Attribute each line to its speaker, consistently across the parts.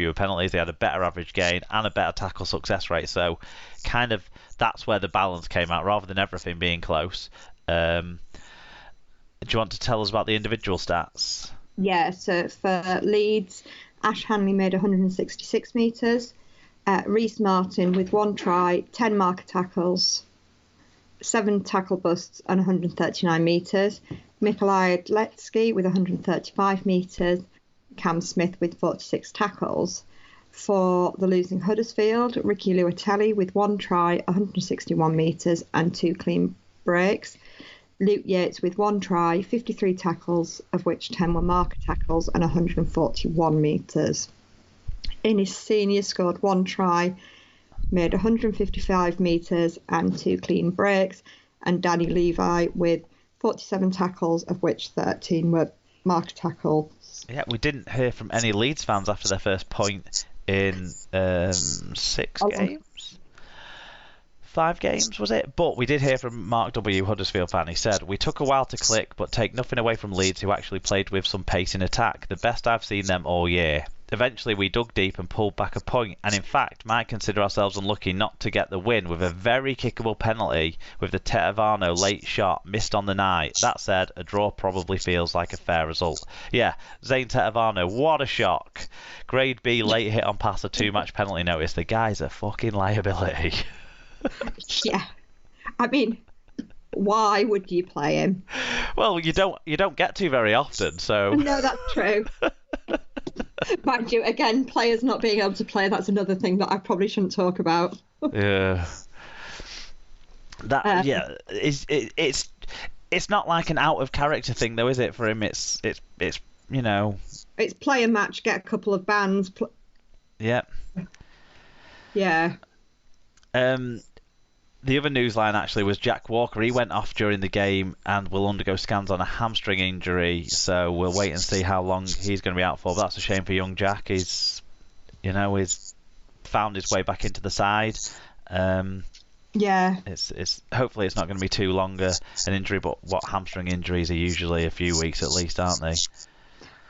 Speaker 1: fewer penalties. They had a better average gain and a better tackle success rate. So kind of that's where the balance came out rather than everything being close. Do you want to tell us about the individual stats?
Speaker 2: Yeah, so for Leeds, Ash Hanley made 166 metres. Reece Martin with 1 try, 10 marker tackles, 7 tackle busts and 139 metres. Mikolaj Letsky with 135 metres. Cam Smith with 46 tackles. For the losing Huddersfield, Ricky Luatelli with 1 try, 161 metres and 2 clean breaks. Luke Yates with 1 try, 53 tackles, of which 10 were marker tackles and 141 metres. Innes Senior scored 1 try, made 155 metres and 2 clean breaks. And Danny Levi with 47 tackles, of which 13 were marker tackles.
Speaker 1: Yeah, we didn't hear from any Leeds fans after their first point in 6 games? 5 games, was it? But we did hear from Mark W, Huddersfield fan. He said, "We took a while to click, but take nothing away from Leeds, who actually played with some pace in attack. The best I've seen them all year. Eventually we dug deep and pulled back a point, and in fact might consider ourselves unlucky not to get the win with a very kickable penalty with the Tetevano late shot missed on the night. That said, a draw probably feels like a fair result." Yeah, Zane Tetevano, what a shock. Grade B late hit on pass, a 2-match penalty notice. The guy's a fucking liability.
Speaker 2: Yeah, I mean, why would you play him?
Speaker 1: Well, you don't get to very often, so.
Speaker 2: No, that's true. Mind you, again, players not being able to play, that's another thing that I probably shouldn't talk about.
Speaker 1: Yeah. It's not like an out of character thing though, is it, for him? It's you know.
Speaker 2: It's play a match, get a couple of bans.
Speaker 1: Yeah.
Speaker 2: Yeah.
Speaker 1: The other news line actually was Jack Walker. He went off during the game and will undergo scans on a hamstring injury. So we'll wait and see how long he's going to be out for. But that's a shame for young Jack. He's found his way back into the side.
Speaker 2: Yeah.
Speaker 1: It's hopefully it's not going to be too long an injury. But what hamstring injuries are usually a few weeks at least, aren't they?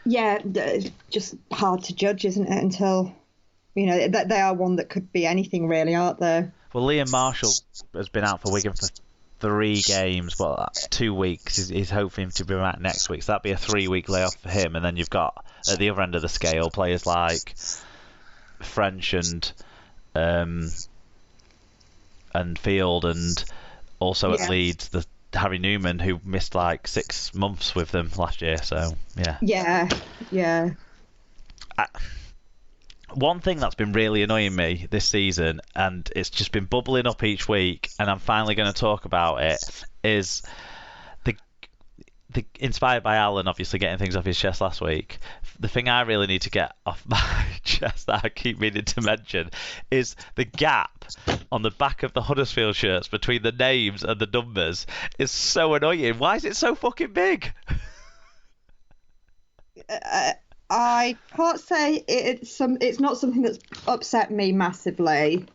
Speaker 2: Yeah, just hard to judge, isn't it? Until they are one that could be anything really, aren't they?
Speaker 1: Well, Liam Marshall has been out for Wigan for 3 games, but 2 weeks. He's hoping to be back next week, so that'd be a 3-week layoff for him. And then you've got at the other end of the scale players like French and Field, and also at Leeds, the Harry Newman, who missed like 6 months with them last year. So yeah. One thing that's been really annoying me this season, and it's just been bubbling up each week, and I'm finally going to talk about it, is the inspired by Alan obviously getting things off his chest last week. The thing I really need to get off my chest that I keep meaning to mention is the gap on the back of the Huddersfield shirts between the names and the numbers is so annoying. Why is it so fucking big?
Speaker 2: I can't say it's not something that's upset me massively.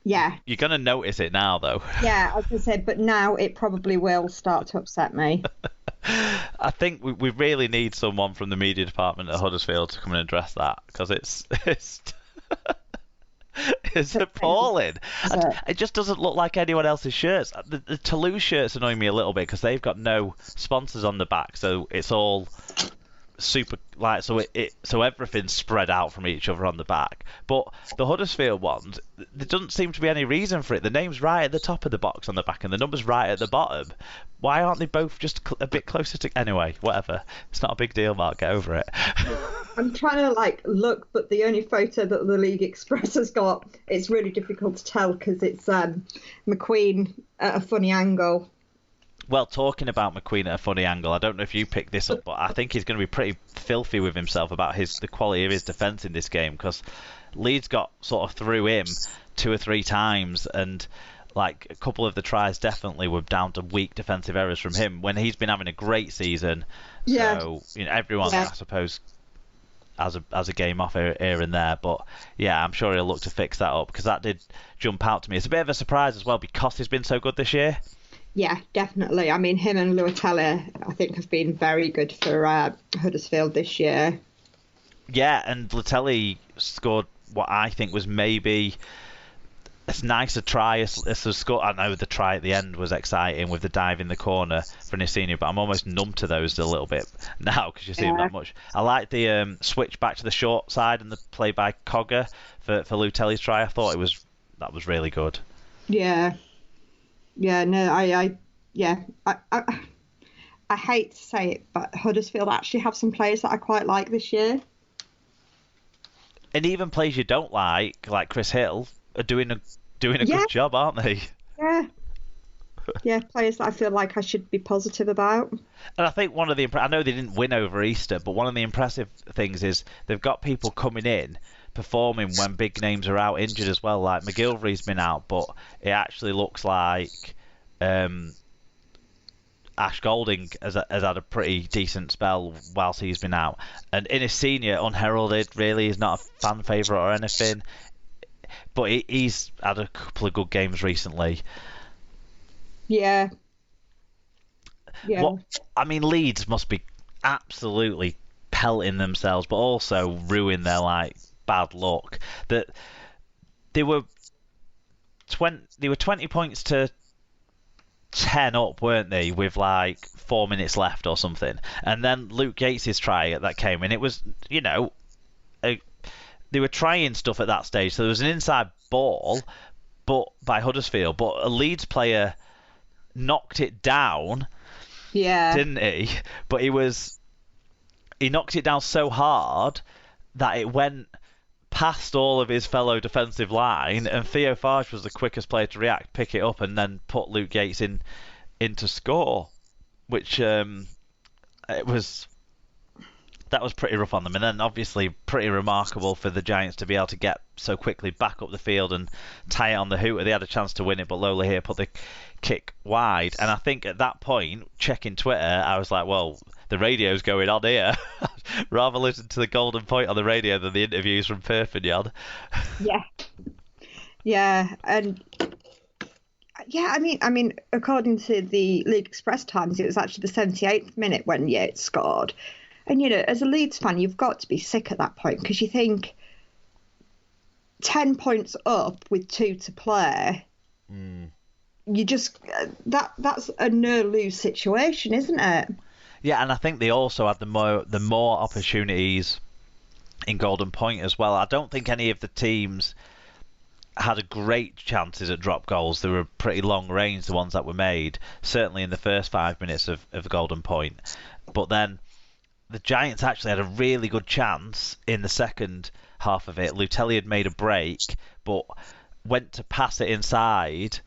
Speaker 2: Yeah.
Speaker 1: You're going to notice it now, though.
Speaker 2: Yeah, I was going to say, but now it probably will start to upset me.
Speaker 1: I think we really need someone from the media department at Huddersfield to come and address that, because it's appalling. It just doesn't look like anyone else's shirts. The Toulouse shirts annoy me a little bit because they've got no sponsors on the back, so it's all super light, so everything's spread out from each other on the back. But the Huddersfield ones, there doesn't seem to be any reason for it. The name's right at the top of the box on the back and the number's right at the bottom. Why aren't they both just a bit closer to... Anyway, whatever, it's not a big deal, Mark, get over it.
Speaker 2: I'm trying to look, but the only photo that the League Express has got, it's really difficult to tell because it's McQueen at a funny angle.
Speaker 1: Well, talking about McQueen at a funny angle, I don't know if you picked this up, but I think he's going to be pretty filthy with himself about the quality of his defence in this game, because Leeds got sort of through him 2 or 3 times, and like a couple of the tries definitely were down to weak defensive errors from him when he's been having a great season.
Speaker 2: Yeah.
Speaker 1: So everyone, I suppose, has a game off here and there, but yeah, I'm sure he'll look to fix that up, because that did jump out to me. It's a bit of a surprise as well because he's been so good this year.
Speaker 2: Yeah, definitely. I mean, him and Luatelli, I think, have been very good for Huddersfield this year.
Speaker 1: Yeah, and Latelli scored what I think was maybe as nice a try as a score. I know the try at the end was exciting with the dive in the corner for Nissini, but I'm almost numb to those a little bit now because you see them that much. I like the switch back to the short side and the play by Cogger for Lutelli's try. I thought that was really good.
Speaker 2: Yeah. Yeah, no, I hate to say it, but Huddersfield actually have some players that I quite like this year.
Speaker 1: And even players you don't like Chris Hill, are doing a good job, aren't they?
Speaker 2: Yeah. Yeah, players that I feel like I should be positive about.
Speaker 1: And I think one of the I know they didn't win over Easter, but one of the impressive things is they've got people coming in performing when big names are out injured as well. Like McGilvery's been out, but it actually looks like Ash Golding has had a pretty decent spell whilst he's been out. And Innes Senior, unheralded, really is not a fan favourite or anything. But he's had a couple of good games recently.
Speaker 2: Yeah.
Speaker 1: I mean, Leeds must be absolutely pelting themselves, but also ruin their bad luck. That they were 20 points to 10 up, weren't they, with 4 minutes left or something. And then Luke Gates's try that came in. It was, they were trying stuff at that stage. So there was an inside ball by Huddersfield, but a Leeds player knocked it down.
Speaker 2: Yeah.
Speaker 1: Didn't he? But he knocked it down so hard that it went past all of his fellow defensive line, and Theo Farge was the quickest player to react, pick it up, and then put Luke Gates in to score, which that was pretty rough on them. And then obviously pretty remarkable for the Giants to be able to get so quickly back up the field and tie it on the hooter. They had a chance to win it, but Lola here put the kick wide. And I think at that point, checking Twitter, I was like, well, the radio's going on here. Rather listen to the golden point on the radio than the interviews from Perpignan.
Speaker 2: Yeah, and yeah, I mean, according to the League Express Times, it was actually the 78th minute when Yates scored. And as a Leeds fan, you've got to be sick at that point because you think 10 points up with 2 to play. You just that's a no-lose situation, isn't it?
Speaker 1: Yeah, and I think they also had the more opportunities in Golden Point as well. I don't think any of the teams had a great chances at drop goals. They were pretty long range, the ones that were made, certainly in the first 5 minutes of Golden Point. But then the Giants actually had a really good chance in the second half of it. Lutelli had made a break, but went to pass it inside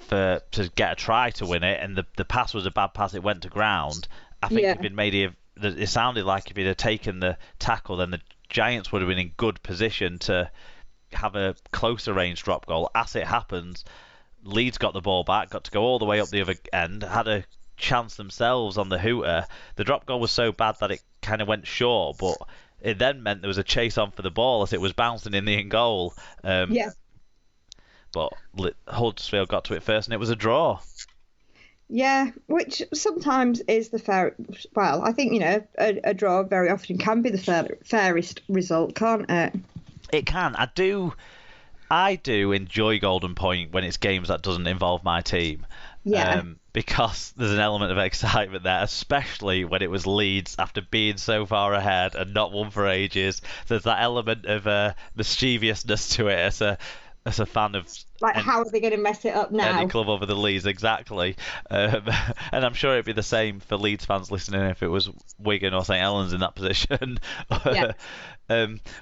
Speaker 1: to get a try to win it, and the pass was a bad pass. It went to ground. I think it sounded like if he'd have taken the tackle, then the Giants would have been in good position to have a closer range drop goal. As it happens, Leeds got the ball back, got to go all the way up the other end, had a chance themselves on the hooter. The drop goal was so bad that it kind of went short, but it then meant there was a chase on for the ball as it was bouncing in the in goal. But Huddersfield got to it first, and it was a draw.
Speaker 2: Yeah, which sometimes is the fair. Well, I think a draw very often can be the fairest result, can't it?
Speaker 1: It can. I do enjoy Golden Point when it's games that doesn't involve my team.
Speaker 2: Yeah.
Speaker 1: Because there's an element of excitement there, especially when it was Leeds after being so far ahead and not won for ages. There's that element of mischievousness to it as a fan of
Speaker 2: how are they going to mess it up now?
Speaker 1: Any club over the Leeds, exactly. And I'm sure it'd be the same for Leeds fans listening if it was Wigan or St Helens in that position.
Speaker 2: Yeah.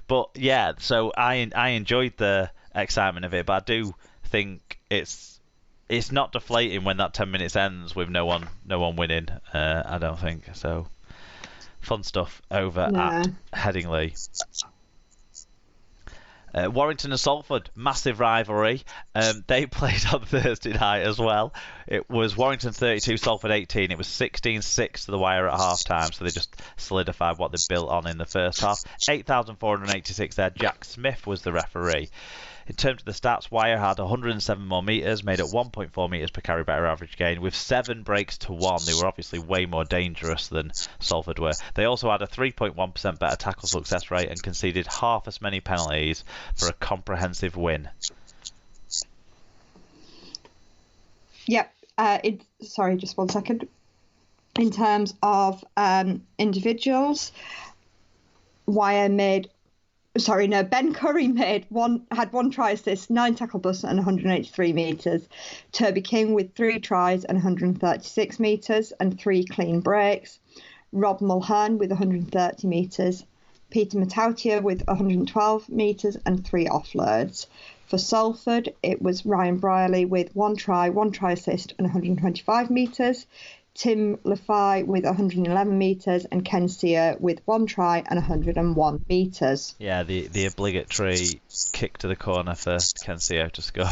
Speaker 1: But yeah, so I enjoyed the excitement of it, but I do think it's not deflating when that 10 minutes ends with no one winning. I don't think so. Fun stuff over at Headingley. Warrington and Salford, massive rivalry. They played on Thursday night as well. It was Warrington 32, Salford 18. It was 16-6 to the wire at half-time, so they just solidified what they built on in the first half. 8,486 there. Jack Smith was the referee. In terms of the stats, Wire had 107 more metres, made it 1.4 metres per carry better average gain, with 7 breaks to 1. They were obviously way more dangerous than Salford were. They also had a 3.1% better tackle success rate and conceded half as many penalties for a comprehensive win.
Speaker 2: Yep. Sorry, just 1 second. In terms of individuals, Ben Curry had one try assist, 9 tackle busts and 183 metres. Toby King with 3 tries and 136 metres and 3 clean breaks. Rob Mulhern with 130 metres. Peter Matautier with 112 metres and 3 offloads. For Salford, it was Ryan Brierley with 1 try assist and 125 metres. Tim Lafay with 111 metres and Ken Sear with 1 try and 101 metres.
Speaker 1: Yeah, the obligatory kick to the corner for Ken Sear to score.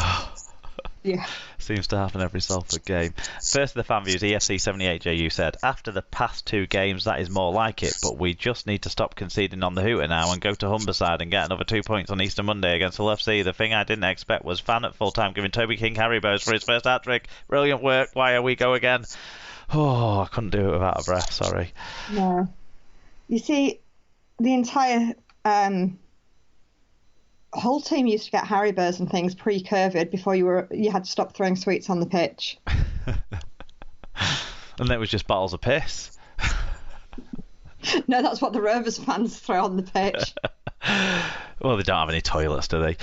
Speaker 2: Yeah.
Speaker 1: Seems to happen every Salford game. First of the fan views, EFC78JU said, after the past 2 games, that is more like it, but we just need to stop conceding on the hooter now and go to Humberside and get another 2 points on Easter Monday against Hull FC. The thing I didn't expect was Fan at full time giving Toby King Haribo's for his first hat-trick. Brilliant work. Why are we go again? Oh, I couldn't do it without a breath, sorry.
Speaker 2: No. You see, the entire whole team used to get Haribo's and things pre-COVID before you had to stop throwing sweets on the pitch.
Speaker 1: And it was just bottles of piss.
Speaker 2: No, that's what the Rovers fans throw on the pitch.
Speaker 1: Well, they don't have any toilets, do they?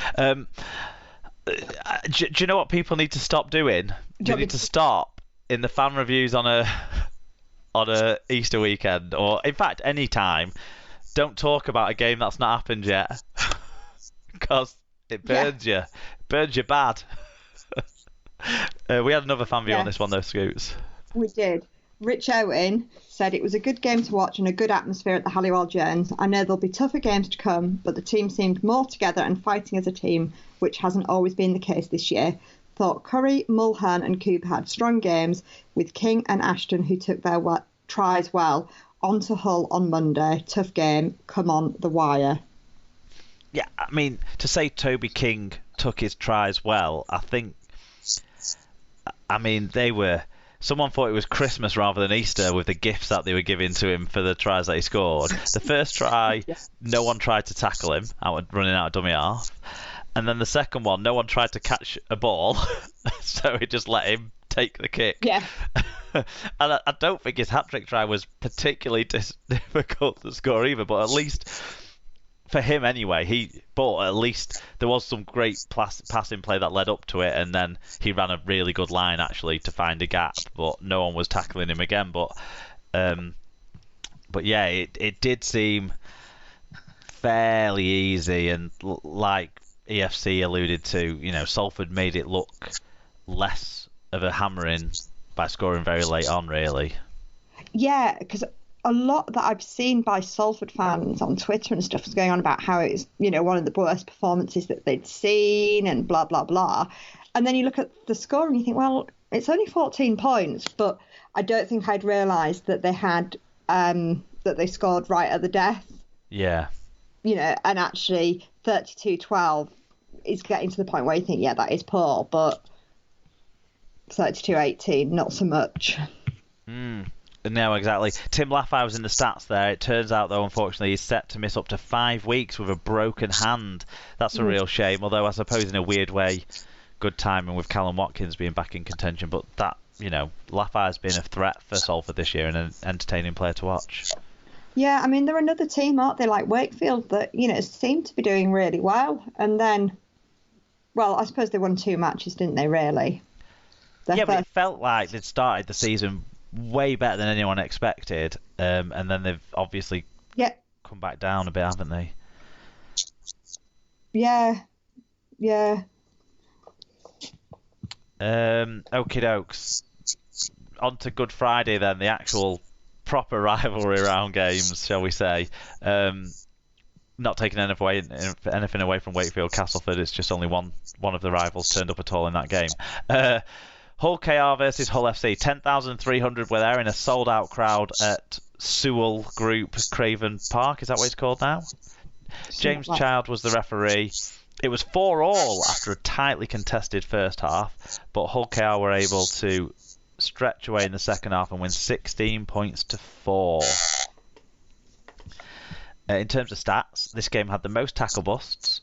Speaker 1: Do you know what people need to stop doing? They need to stop in the fan reviews on a Easter weekend, or in fact any time. Don't talk about a game that's not happened yet, because it burns you. It burns you bad. We had another fan view on this one though, Scoots.
Speaker 2: We did. Rich Owen said it was a good game to watch and a good atmosphere at the Halliwell Jones. I know there'll be tougher games to come, but the team seemed more together and fighting as a team, which hasn't always been the case this year. Thought Curry, Mulhern and Cooper had strong games, with King and Ashton, who took their tries well. On to Hull on Monday. Tough game. Come on, the wire.
Speaker 1: Yeah, I mean, to say Toby King took his tries well, someone thought it was Christmas rather than Easter with the gifts that they were giving to him for the tries that he scored. The first try, no one tried to tackle him, running out of dummy half. And then the second one, no one tried to catch a ball, so he just let him take the kick.
Speaker 2: Yeah.
Speaker 1: And I don't think his hat-trick try was particularly difficult to score either, but at least for him anyway, at least there was some great passing play that led up to it, and then he ran a really good line actually to find a gap, but no one was tackling him again. But yeah, it did seem fairly easy, and like EFC alluded to, Salford made it look less of a hammering by scoring very late on, really.
Speaker 2: Yeah, because a lot that I've seen by Salford fans on Twitter and stuff was going on about how it's, one of the worst performances that they'd seen and blah, blah, blah. And then you look at the score and you think, well, it's only 14 points, but I don't think I'd realised that they had, that they scored right at the death.
Speaker 1: Yeah.
Speaker 2: And actually 32-12 is getting to the point where you think, yeah, that is poor, but 32-18, not so much.
Speaker 1: No, exactly. Tim Lafay was in the stats there. It turns out, though, unfortunately, he's set to miss up to 5 weeks with a broken hand. That's a real shame, although I suppose in a weird way, good timing with Callum Watkins being back in contention. But that, Lafay has been a threat for Salford this year and an entertaining player to watch.
Speaker 2: Yeah, I mean, they're another team, aren't they, like Wakefield, that, seem to be doing really well. And then, well, I suppose they won 2 matches, didn't they, really?
Speaker 1: But it felt like they'd started the season way better than anyone expected, and then they've obviously come back down a bit, haven't they?
Speaker 2: Yeah.
Speaker 1: Okie dokes. On to Good Friday then, the actual proper rivalry round games, shall we say. not taking anything away from Wakefield Castleford, it's just only one of the rivals turned up at all in that game. Hull KR versus Hull FC. 10,300 were there in a sold-out crowd at Sewell Group Craven Park. Is that what it's called now? James Child was the referee. It was 4-4 after a tightly contested first half, but Hull KR were able to stretch away in the second half and win 16 points to 4. In terms of stats, this game had the most tackle busts,